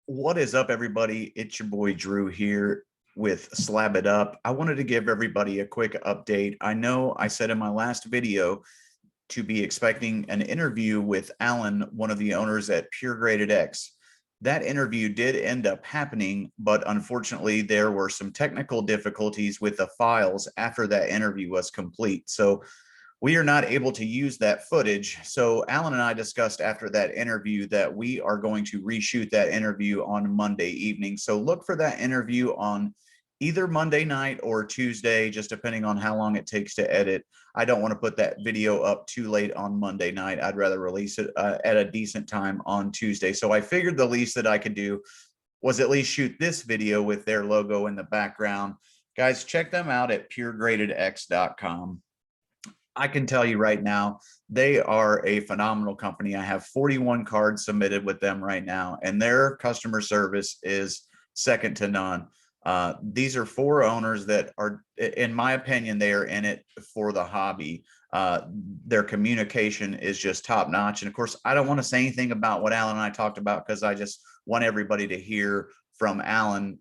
What is up, everybody? It's your boy Drew here with Slab It Up. I wanted to give everybody a quick update. I know I said in my last video to be expecting an interview with Alan, one of the owners at Pure Graded X. That interview did end up happening, but unfortunately, there were some technical difficulties with the files after that interview was complete. So we are not able to use that footage. So Alan and I discussed after that interview that we are going to reshoot that interview on Monday evening. So look for that interview on either Monday night or Tuesday, just depending on how long it takes to edit. I don't want to put that video up too late on Monday night. I'd rather release it at a decent time on Tuesday. So I figured the least that I could do was at least shoot this video with their logo in the background. Guys, check them out at puregradedx.com. I can tell you right now, they are a phenomenal company. I have 41 cards submitted with them right now, and their customer service is second to none. These are four owners that are, in my opinion, they are in it for the hobby. Their communication is just top notch. And of course, I don't want to say anything about what Alan and I talked about because I just want everybody to hear from Alan,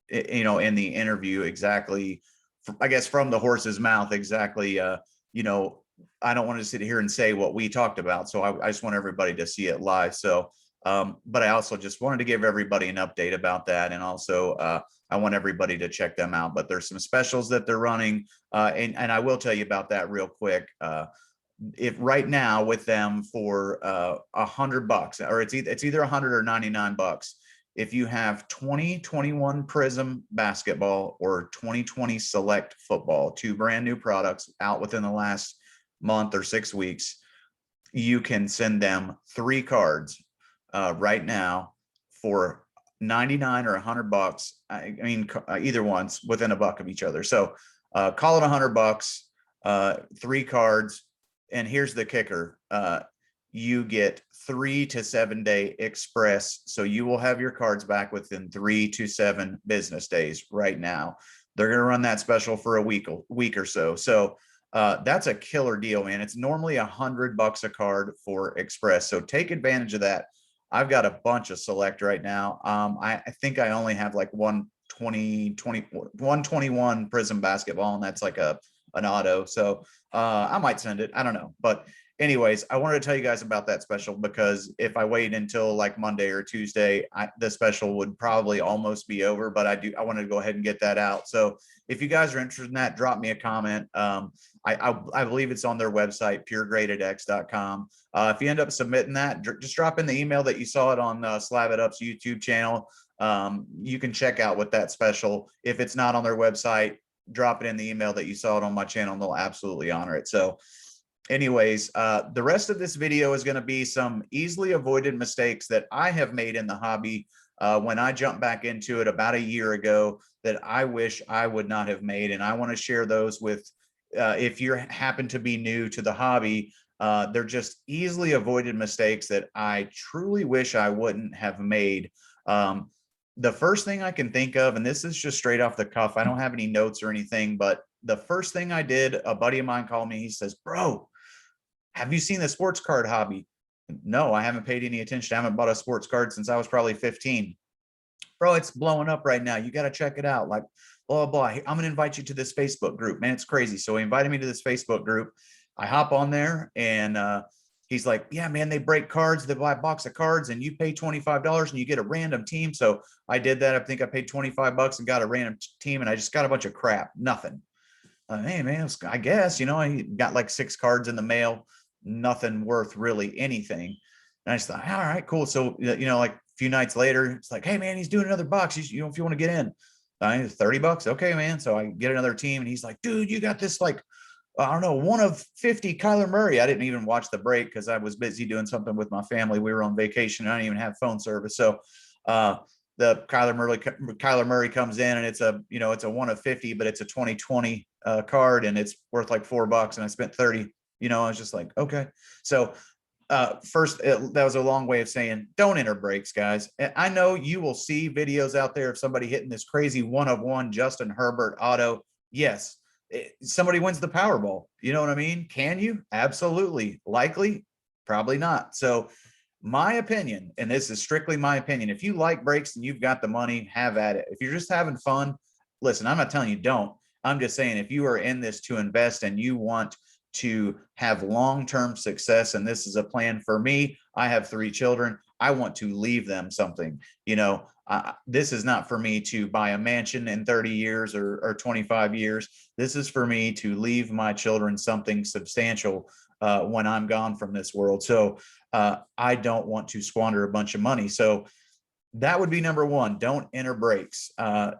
in the interview exactly, I guess, from the horse's mouth exactly. I don't want to sit here and say what we talked about. So I just want everybody to see it live. So, but I also just wanted to give everybody an update about that. And also, I want everybody to check them out. But there's some specials that they're running. And I will tell you about that real quick. If right now with them for $100, or it's either 100 or 99 bucks. If you have 2021 Prism basketball or 2020 Select football, two brand new products out within the last month or 6 weeks, you can send them 3 cards right now for 99 or 100 bucks. I mean, either one's within a buck of each other. So call it 100 bucks, 3 cards. And here's the kicker. You get 3 to 7 day express. So you will have your cards back within 3 to 7 business days right now. They're going to run that special for a week or so. So that's a killer deal, man. It's normally $100 a card for express. So take advantage of that. I've got a bunch of select right now. I think I only have like 121 Prism basketball, and that's like an auto. So I might send it. I don't know. But anyways, I wanted to tell you guys about that special because if I wait until like Monday or Tuesday, the special would probably almost be over, but I wanted to go ahead and get that out. So if you guys are interested in that, drop me a comment. I believe it's on their website, puregradedx.com. If you end up submitting that, just drop in the email that you saw it on Slab It Up's YouTube channel. You can check out with that special. If it's not on their website, drop it in the email that you saw it on my channel, and they'll absolutely honor it. So anyways, the rest of this video is going to be some easily avoided mistakes that I have made in the hobby when I jumped back into it about a year ago that I wish I would not have made. And I want to share those with, if you happen to be new to the hobby, they're just easily avoided mistakes that I truly wish I wouldn't have made. The first thing I can think of, and this is just straight off the cuff, I don't have any notes or anything, but the first thing I did, a buddy of mine called me. He says, "Bro, have you seen the sports card hobby?" No, I haven't paid any attention. I haven't bought a sports card since I was probably 15. "Bro, it's blowing up right now. You got to check it out." Like, blah, blah. I'm going to invite you to this Facebook group, man. It's crazy. So he invited me to this Facebook group. I hop on there and he's like, "Yeah, man, they break cards. They buy a box of cards and you pay $25 and you get a random team." So I did that. I think I paid 25 bucks and got a random team, and I just got a bunch of crap, nothing. Hey, man, I guess, I got like 6 cards in the mail, nothing worth really anything. And I just thought, all right, cool. So, like a few nights later, it's like, "Hey, man, he's doing another box. If you want to get in, $30. Okay, man." So I get another team, and he's like, "Dude, you got this, like, I don't know, 1 of 50 Kyler Murray." I didn't even watch the break because I was busy doing something with my family. We were on vacation. I didn't even have phone service. So the Kyler Murray comes in, and it's a 1 of 50, but it's a 2020 card, and it's worth like $4, and I spent 30. I was just like, okay. So first, that was a long way of saying don't enter breaks, guys. I know you will see videos out there of somebody hitting this crazy 1 of 1 Justin Herbert auto. Yes, somebody wins the Powerball. You know what I mean? Can you? Absolutely. Likely? Probably not. So My opinion, and this is strictly my opinion, if you like breaks and you've got the money, have at it. If you're just having fun, listen, I'm not telling you don't. I'm just saying if you are in this to invest and you want to have long-term success, and this is a plan for me, I have 3 children. I want to leave them something. This is not for me to buy a mansion in 30 years or 25 years. This is for me to leave my children something substantial when I'm gone from this world. So I don't want to squander a bunch of money. So that would be number one. Don't enter breaks.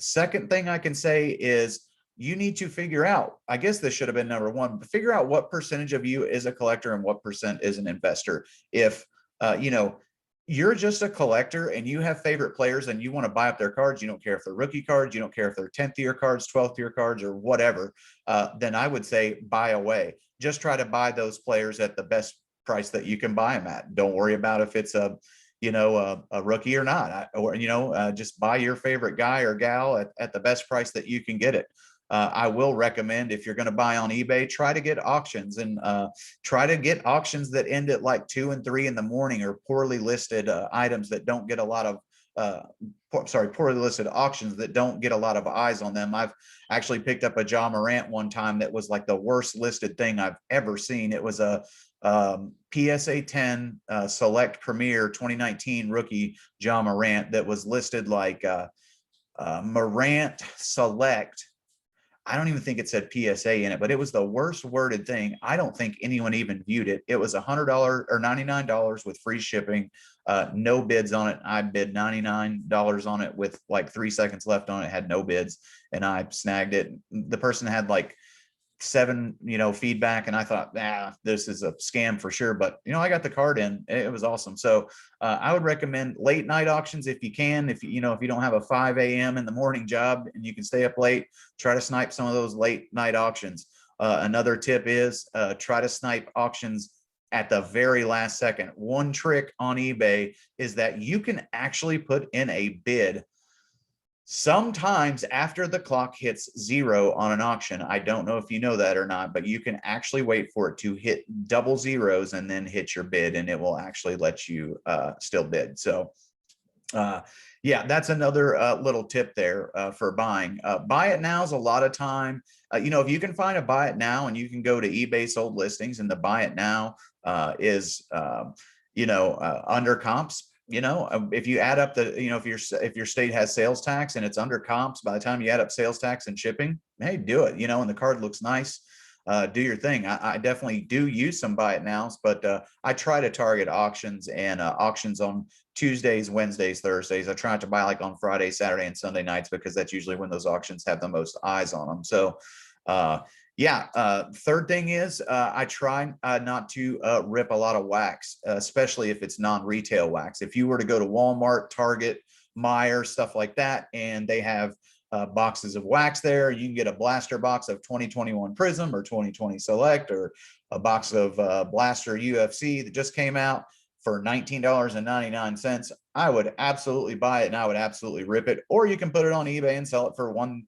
Second thing I can say is you need to figure out, I guess this should have been number one, but figure out what percentage of you is a collector and what percent is an investor. If, you're just a collector and you have favorite players and you want to buy up their cards, you don't care if they're rookie cards, you don't care if they're 10th year cards, 12th year cards, or whatever, then I would say buy away. Just try to buy those players at the best price that you can buy them at. Don't worry about if it's a rookie or not, just buy your favorite guy or gal at the best price that you can get it. I will recommend, if you're going to buy on eBay, try to get auctions, and try to get auctions that end at like 2 and 3 in the morning, or poorly listed items that don't get a lot of poorly listed auctions that don't get a lot of eyes on them. I've actually picked up a Ja Morant one time that was like the worst listed thing I've ever seen. It was a PSA 10 Select Premier 2019 rookie Ja Morant that was listed like Morant Select. I don't even think it said PSA in it, but it was the worst worded thing. I don't think anyone even viewed it. It was $100 or $99 with free shipping, no bids on it. I bid $99 on it with like 3 seconds left on it, had no bids, and I snagged it. The person had like 7 feedback, and I thought, this is a scam for sure, but I got the card in. It was awesome. So I would recommend late night auctions if you can. If you don't have a 5 a.m. in the morning job and you can stay up late, try to snipe some of those late night auctions. Another tip is try to snipe auctions at the very last second. One trick on eBay is that you can actually put in a bid sometimes after the clock hits 0 on an auction. I don't know if you know that or not, but you can actually wait for it to hit double zeros and then hit your bid, and it will actually let you still bid. So yeah, that's another little tip there for buying. Buy it now is a lot of time. If you can find a buy it now, and you can go to eBay sold listings, and the buy it now is under comps. If you add up if your state has sales tax and it's under comps, by the time you add up sales tax and shipping, hey, do it, and the card looks nice. Do your thing. I definitely do use some buy it nows, but I try to target auctions, and auctions on Tuesdays, Wednesdays, Thursdays. I try not to buy like on Friday, Saturday, and Sunday nights, because that's usually when those auctions have the most eyes on them. So third thing is I try not to rip a lot of wax, especially if it's non-retail wax. If you were to go to Walmart, Target, Meijer, stuff like that, and they have boxes of wax there, you can get a blaster box of 2021 Prism or 2020 Select, or a box of Blaster UFC that just came out for $19.99. I would absolutely buy it, and I would absolutely rip it. Or you can put it on eBay and sell it for $139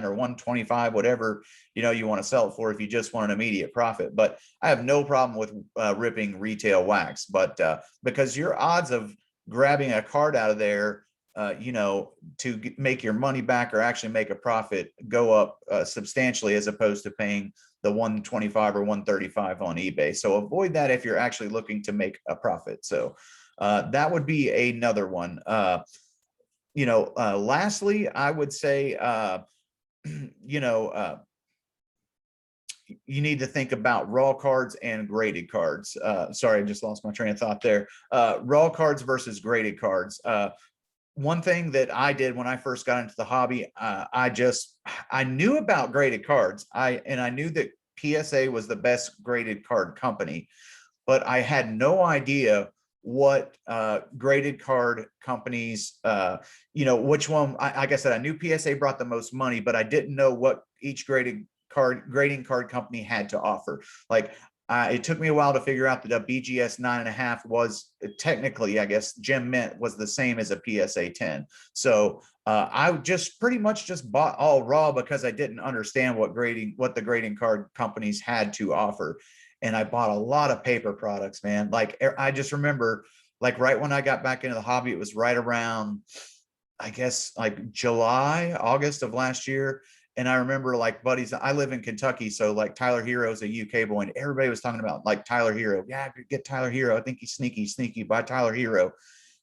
or $125, whatever you want to sell it for, if you just want an immediate profit. But I have no problem with ripping retail wax. But because your odds of grabbing a card out of there to make your money back or actually make a profit go up substantially, as opposed to paying the 125 or 135 on eBay. So avoid that if you're actually looking to make a profit. So that would be another one. Lastly, I would say, you need to think about raw cards and graded cards. Sorry, I just lost my train of thought there. Raw cards versus graded cards. One thing that I did when I first got into the hobby, I knew about graded cards. I knew that PSA was the best graded card company, but I had no idea what graded card companies, which one. Like I said, I knew PSA brought the most money, but I didn't know what each grading card company had to offer. Like, it took me a while to figure out that a BGS 9.5 was technically, I guess, Gem Mint was the same as a PSA 10. So I just pretty much just bought all raw, because I didn't understand what the grading card companies had to offer. And I bought a lot of paper products, man. Like, I just remember, like right when I got back into the hobby, it was right around, I guess, like July, August of last year. And I remember like buddies, I live in Kentucky. So like Tyler Hero's a UK boy, and everybody was talking about like Tyler Hero. Yeah, get Tyler Hero. I think he's sneaky, buy Tyler Hero.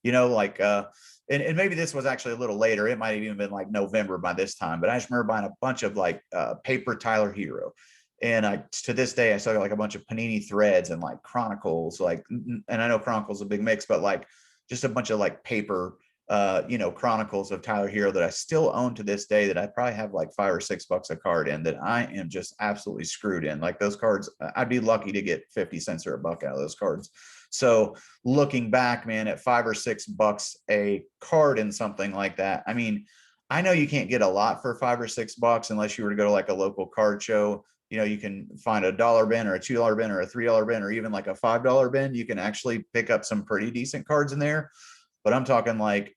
Like and maybe this was actually a little later. It might have even been like November by this time, but I just remember buying a bunch of like paper Tyler Hero. And I, to this day, I still got like a bunch of Panini threads and like Chronicles, like, and I know Chronicles is a big mix, but like just a bunch of like paper, Chronicles of Tyler Hero that I still own to this day, that I probably have like $5 or $6 a card in, that I am just absolutely screwed in. Like those cards, I'd be lucky to get 50 cents or a buck out of those cards. So looking back, man, at $5 or $6 a card in something like that, I mean, I know you can't get a lot for $5 or $6 unless you were to go to like a local card show. You can find a dollar bin or a $2 bin or a $3 bin or even like a $5 bin. You can actually pick up some pretty decent cards in there. But I'm talking like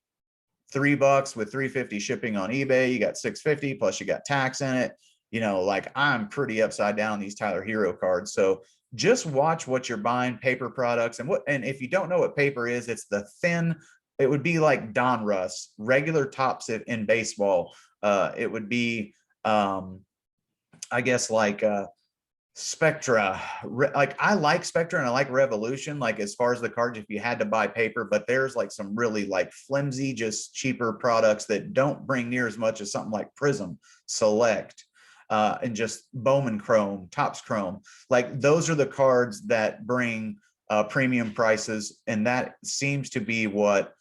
$3 with $3.50 shipping on eBay. You got $6.50 plus you got tax in it. Like I'm pretty upside down on these Tyler Hero cards. So just watch what you're buying, paper products. And if you don't know what paper is, it's the thin, it would be like Donruss, regular tops in baseball. It would be, I guess, like Spectra. Like I like Spectra and I like Revolution, like as far as the cards, if you had to buy paper, but there's like some really like flimsy, just cheaper products that don't bring near as much as something like Prism Select, and just Bowman Chrome, Topps Chrome. Like those are the cards that bring premium prices, and that seems to be what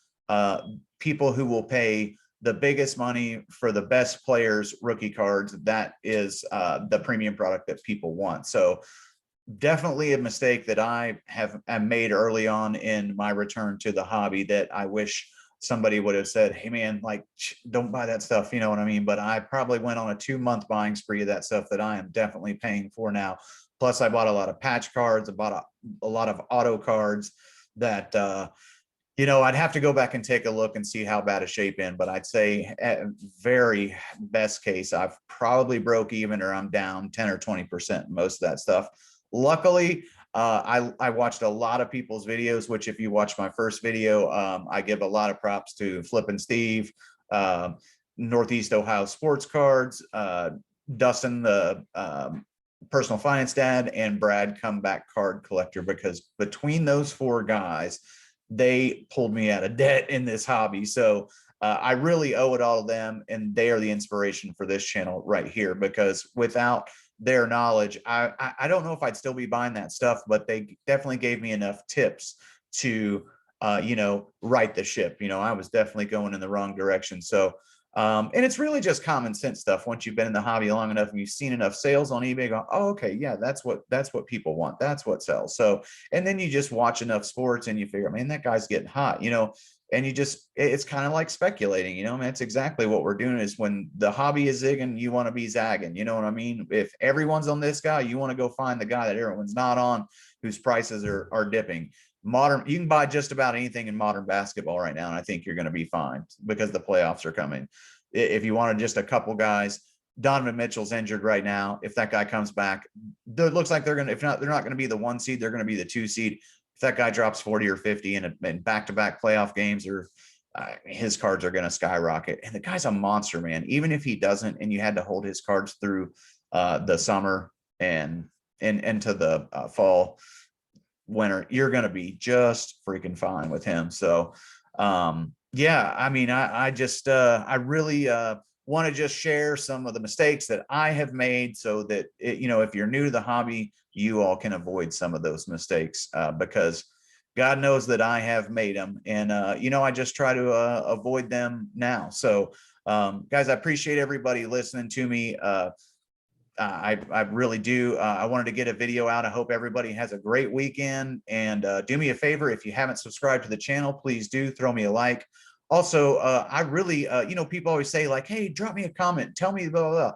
people who will pay the biggest money for the best players rookie cards, that is the premium product that people want. So definitely a mistake that I have made early on in my return to the hobby, that I wish somebody would have said, hey man, like don't buy that stuff, you know what I mean? But I probably went on a 2-month buying spree of that stuff that I am definitely paying for now. Plus I bought a lot of patch cards, I bought a lot of auto cards that I'd have to go back and take a look and see how bad a shape in, but I'd say at very best case, I've probably broke even or I'm down 10 or 20% most of that stuff. Luckily, I watched a lot of people's videos, which if you watch my first video, I give a lot of props to Flip and Steve, Northeast Ohio Sports Cards, Dustin, the personal finance dad, and Brad, comeback card collector, because between those 4 guys, they pulled me out of debt in this hobby. So I really owe it all to them, and they are the inspiration for this channel right here, because without their knowledge, I don't know if I'd still be buying that stuff, but they definitely gave me enough tips to right the ship. I was definitely going in the wrong direction. So and it's really just common sense stuff. Once you've been in the hobby long enough and you've seen enough sales on eBay, go, oh, okay, yeah, that's what people want. That's what sells. So, and then you just watch enough sports and you figure, man, that guy's getting hot, and it's kind of like speculating, I mean, that's exactly what we're doing. Is when the hobby is zigging, you want to be zagging, you know what I mean? If everyone's on this guy, you want to go find the guy that everyone's not on, whose prices are dipping. You can buy just about anything in modern basketball right now, and I think you're going to be fine, because the playoffs are coming. If you wanted just a couple guys, Donovan Mitchell's injured right now. If that guy comes back, it looks like they're not going to be the 1 seed, they're going to be the 2 seed. If that guy drops 40 or 50 in back-to-back playoff games, or his cards are going to skyrocket. And the guy's a monster, man. Even if he doesn't, and you had to hold his cards through the summer and into the fall, winter, you're going to be just freaking fine with him. So yeah, I mean, I just I really want to just share some of the mistakes that I have made, so that if you're new to the hobby, you all can avoid some of those mistakes, because God knows that I have made them, and I just try to avoid them now. So guys, I appreciate everybody listening to me. I really do. I wanted to get a video out. I hope everybody has a great weekend, and do me a favor, if you haven't subscribed to the channel, please do throw me a like. Also, I really, people always say like, hey, drop me a comment, tell me blah, blah, blah.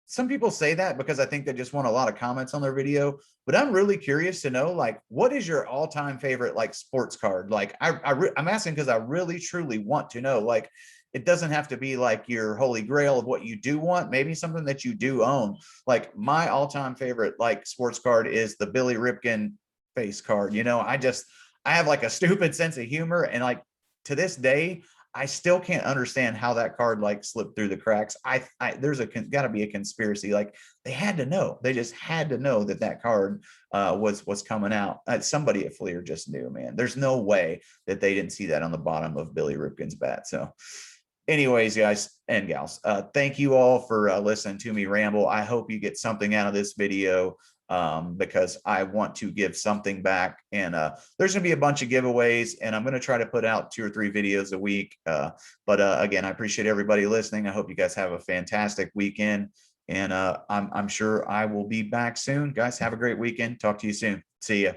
Some people say that because I think they just want a lot of comments on their video, but I'm really curious to know, like, what is your all-time favorite like sports card? Like I'm asking because I really truly want to know. Like, it doesn't have to be like your holy grail of what you do want, maybe something that you do own. Like my all-time favorite like sports card is the Billy Ripken face card. I have like a stupid sense of humor, and like to this day, I still can't understand how that card like slipped through the cracks. There's got to be a conspiracy. Like they had to know. They just had to know that that card was coming out. Somebody at Fleer just knew, man. There's no way that they didn't see that on the bottom of Billy Ripken's bat. So, anyways, guys and gals, thank you all for listening to me ramble. I hope you get something out of this video, because I want to give something back. And there's going to be a bunch of giveaways, and I'm going to try to put out 2 or 3 videos a week. But again, I appreciate everybody listening. I hope you guys have a fantastic weekend, and I'm sure I will be back soon. Guys, have a great weekend. Talk to you soon. See ya.